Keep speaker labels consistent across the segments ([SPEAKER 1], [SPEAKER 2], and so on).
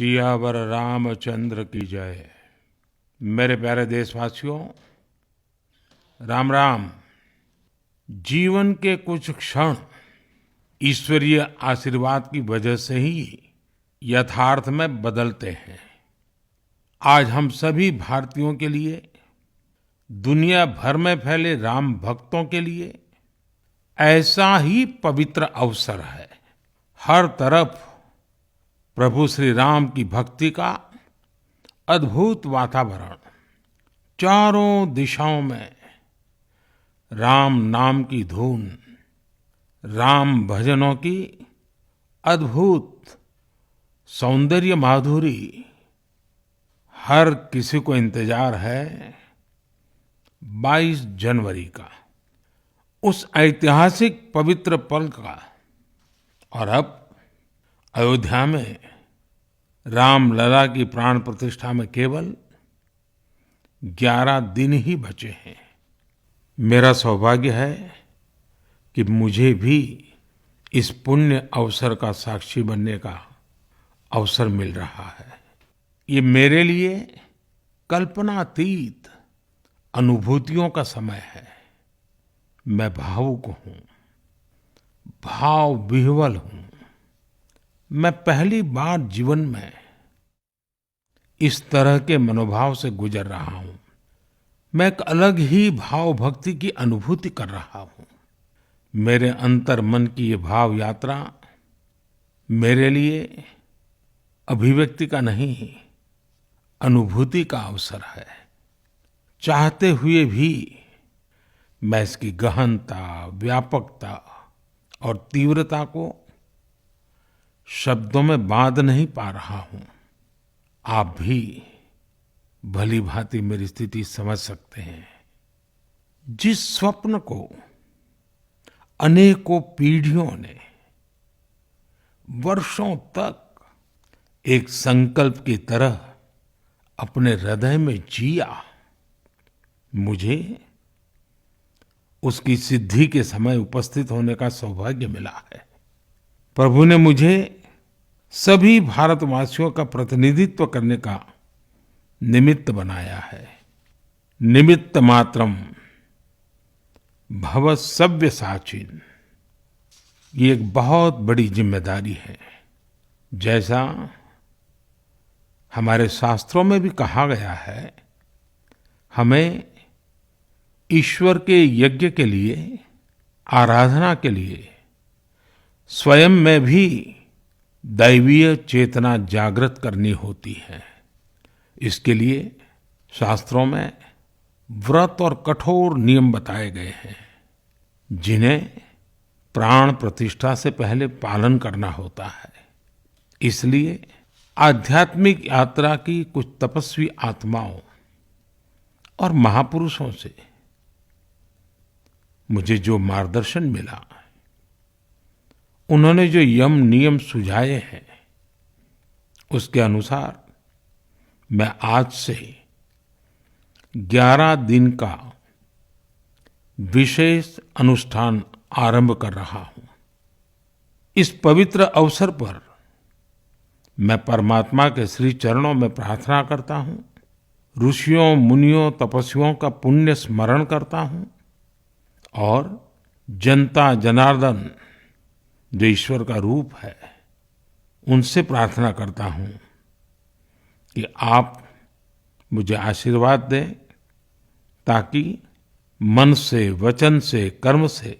[SPEAKER 1] सियावर रामचंद्र की जय। मेरे प्यारे देशवासियों, राम राम। जीवन के कुछ क्षण ईश्वरीय आशीर्वाद की वजह से ही यथार्थ में बदलते हैं। आज हम सभी भारतीयों के लिए, दुनिया भर में फैले राम भक्तों के लिए ऐसा ही पवित्र अवसर है। हर तरफ प्रभु श्री राम की भक्ति का अद्भुत वातावरण, चारों दिशाओं में राम नाम की धुन, राम भजनों की अद्भुत सौंदर्य माधुरी। हर किसी को इंतजार है 22 जनवरी का, उस ऐतिहासिक पवित्र पल का। और अब अयोध्या में रामलला की प्राण प्रतिष्ठा में केवल 11 दिन ही बचे हैं। मेरा सौभाग्य है कि मुझे भी इस पुण्य अवसर का साक्षी बनने का अवसर मिल रहा है। ये मेरे लिए कल्पनातीत अनुभूतियों का समय है। मैं भावुक हूँ, भाव विह्वल हूँ। मैं पहली बार जीवन में इस तरह के मनोभाव से गुजर रहा हूँ। मैं एक अलग ही भाव भक्ति की अनुभूति कर रहा हूँ। मेरे अंतर मन की ये भाव यात्रा मेरे लिए अभिव्यक्ति का नहीं, अनुभूति का अवसर है। चाहते हुए भी मैं इसकी गहनता, व्यापकता और तीव्रता को शब्दों में बांध नहीं पा रहा हूं। आप भी भली भांति मेरी स्थिति समझ सकते हैं। जिस स्वप्न को अनेकों पीढ़ियों ने वर्षों तक एक संकल्प की तरह अपने हृदय में जिया, मुझे उसकी सिद्धि के समय उपस्थित होने का सौभाग्य मिला है। प्रभु ने मुझे सभी भारतवासियों का प्रतिनिधित्व करने का निमित्त बनाया है। निमित्त मात्रम भव सव्यसाचिन। ये एक बहुत बड़ी जिम्मेदारी है। जैसा हमारे शास्त्रों में भी कहा गया है, हमें ईश्वर के यज्ञ के लिए, आराधना के लिए स्वयं में भी दैवीय चेतना जागृत करनी होती है। इसके लिए शास्त्रों में व्रत और कठोर नियम बताए गए हैं, जिन्हें प्राण प्रतिष्ठा से पहले पालन करना होता है। इसलिए आध्यात्मिक यात्रा की कुछ तपस्वी आत्माओं और महापुरुषों से मुझे जो मार्गदर्शन मिला, उन्होंने जो यम नियम सुझाए हैं, उसके अनुसार मैं आज से 11 दिन का विशेष अनुष्ठान आरंभ कर रहा हूं। इस पवित्र अवसर पर मैं परमात्मा के श्री चरणों में प्रार्थना करता हूं, ऋषियों, मुनियों, तपस्वियों का पुण्य स्मरण करता हूं और जनता जनार्दन, जो ईश्वर का रूप है, उनसे प्रार्थना करता हूं कि आप मुझे आशीर्वाद दें, ताकि मन से, वचन से, कर्म से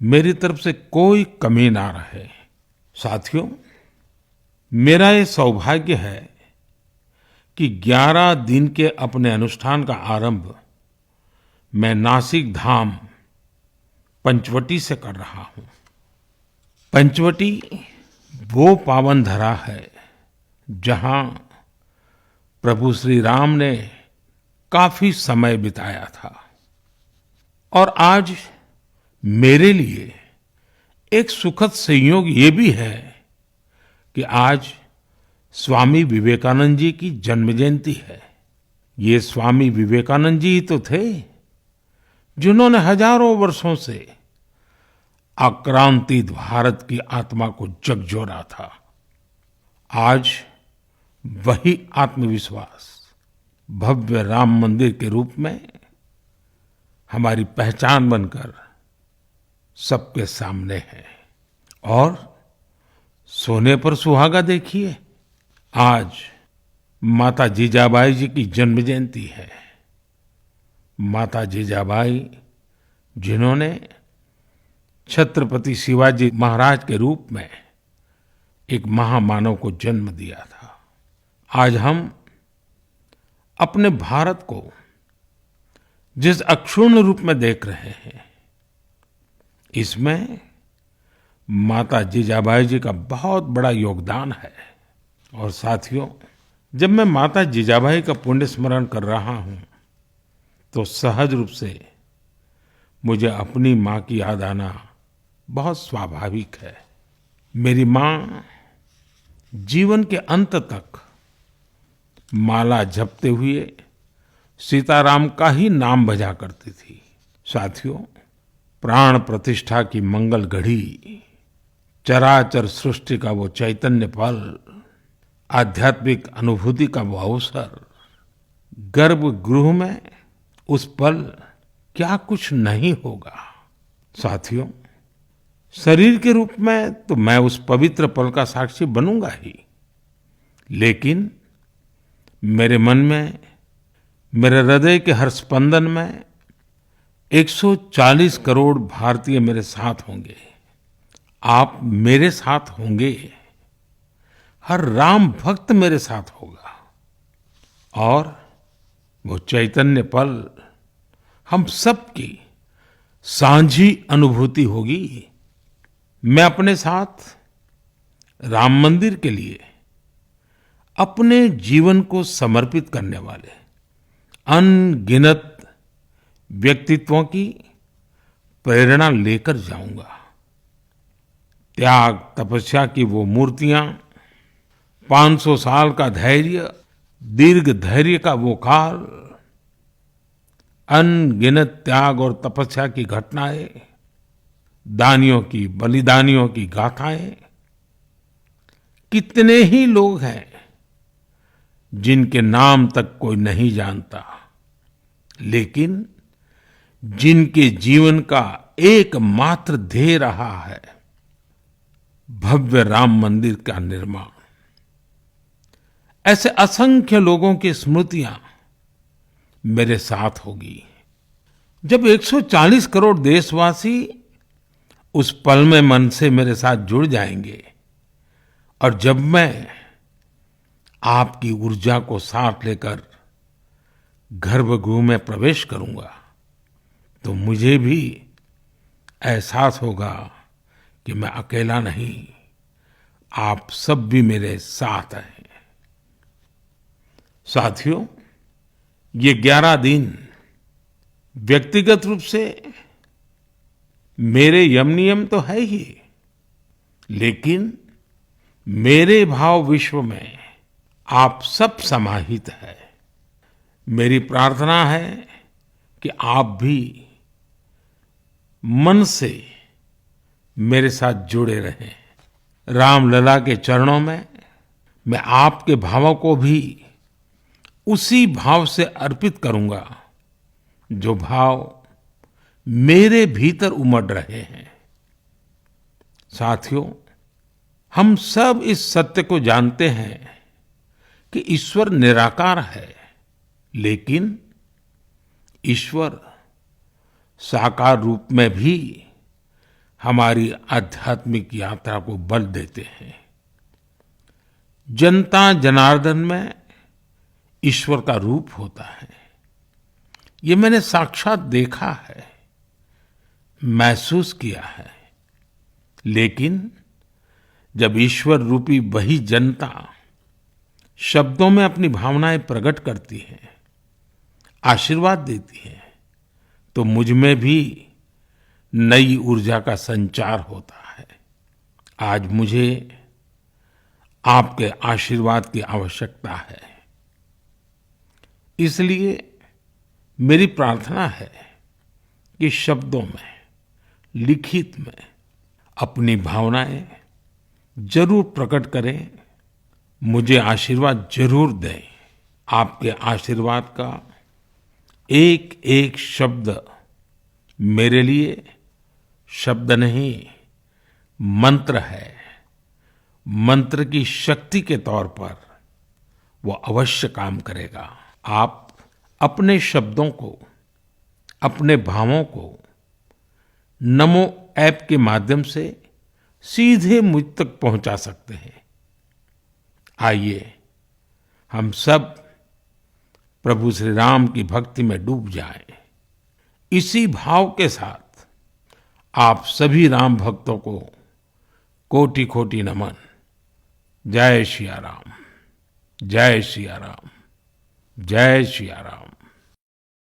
[SPEAKER 1] मेरी तरफ से कोई कमी ना रहे। साथियों, मेरा ये सौभाग्य है कि 11 दिन के अपने अनुष्ठान का आरंभ मैं नासिक धाम पंचवटी से कर रहा हूं। पंचवटी वो पावन धरा है जहां प्रभु श्री राम ने काफी समय बिताया था। और आज मेरे लिए एक सुखद संयोग ये भी है कि आज स्वामी विवेकानंद जी की जन्म जयंती है। ये स्वामी विवेकानंद जी ही तो थे जिन्होंने हजारों वर्षों से आक्रांतित भारत की आत्मा को झकझोरा था। आज वही आत्मविश्वास भव्य राम मंदिर के रूप में हमारी पहचान बनकर सबके सामने है। और सोने पर सुहागा देखिए, आज माता जीजाबाई जी की जन्म जयंती है। माता जीजाबाई जिन्होंने छत्रपति शिवाजी महाराज के रूप में एक महामानव को जन्म दिया था। आज हम अपने भारत को जिस अक्षुण्ण रूप में देख रहे हैं, इसमें माता जीजाबाई जी का बहुत बड़ा योगदान है। और साथियों, जब मैं माता जीजाबाई का पुण्य स्मरण कर रहा हूं, तो सहज रूप से मुझे अपनी माँ की याद आना बहुत स्वाभाविक है। मेरी माँ जीवन के अंत तक माला जपते हुए सीताराम का ही नाम भजा करती थी। साथियों, प्राण प्रतिष्ठा की मंगल घड़ी, चराचर सृष्टि का वो चैतन्य पल, आध्यात्मिक अनुभूति का वो अवसर, गर्भगृह में उस पल क्या कुछ नहीं होगा। साथियों, शरीर के रूप में तो मैं उस पवित्र पल का साक्षी बनूंगा ही, लेकिन मेरे मन में, मेरे हृदय के हर स्पंदन में 140 करोड़ भारतीय मेरे साथ होंगे। आप मेरे साथ होंगे, हर राम भक्त मेरे साथ होगा, और वो चैतन्य पल हम सबकी साझी अनुभूति होगी। मैं अपने साथ राम मंदिर के लिए अपने जीवन को समर्पित करने वाले अनगिनत व्यक्तित्वों की प्रेरणा लेकर जाऊंगा। त्याग तपस्या की वो मूर्तियां, 500 साल का धैर्य, दीर्घ धैर्य का वो काल, अनगिनत त्याग और तपस्या की घटनाएं, दानियों की, बलिदानियों की गाथाएं, कितने ही लोग हैं जिनके नाम तक कोई नहीं जानता, लेकिन जिनके जीवन का एकमात्र ध्येय रहा है भव्य राम मंदिर का निर्माण। ऐसे असंख्य लोगों की स्मृतियां मेरे साथ होगी। जब 140 करोड़ देशवासी उस पल में मन से मेरे साथ जुड़ जाएंगे, और जब मैं आपकी ऊर्जा को साथ लेकर गर्भगृह में प्रवेश करूंगा, तो मुझे भी एहसास होगा कि मैं अकेला नहीं, आप सब भी मेरे साथ हैं। साथियों, ये 11 दिन व्यक्तिगत रूप से मेरे यम नियम तो है ही, लेकिन मेरे भाव विश्व में आप सब समाहित है। मेरी प्रार्थना है कि आप भी मन से मेरे साथ जुड़े रहें। रामलला के चरणों में मैं आपके भावों को भी उसी भाव से अर्पित करूंगा जो भाव मेरे भीतर उमड़ रहे हैं। साथियों, हम सब इस सत्य को जानते हैं कि ईश्वर निराकार है, लेकिन ईश्वर साकार रूप में भी हमारी आध्यात्मिक यात्रा को बल देते हैं। जनता जनार्दन में ईश्वर का रूप होता है, ये मैंने साक्षात देखा है, महसूस किया है। लेकिन जब ईश्वर रूपी वही जनता शब्दों में अपनी भावनाएं प्रकट करती है, आशीर्वाद देती है, तो मुझ में भी नई ऊर्जा का संचार होता है। आज मुझे आपके आशीर्वाद की आवश्यकता है, इसलिए मेरी प्रार्थना है कि शब्दों में, लिखित में अपनी भावनाएं जरूर प्रकट करें मुझे आशीर्वाद जरूर दें। आपके आशीर्वाद का एक एक शब्द मेरे लिए शब्द नहीं, मंत्र है। मंत्र की शक्ति के तौर पर वो अवश्य काम करेगा। आप अपने शब्दों को, अपने भावों को नमो ऐप के माध्यम से सीधे मुझ तक पहुंचा सकते हैं। आइए हम सब प्रभु श्री राम की भक्ति में डूब जाएं। इसी भाव के साथ आप सभी राम भक्तों को कोटि कोटि नमन। जय सिया राम, जय सिया राम, जय सिया राम।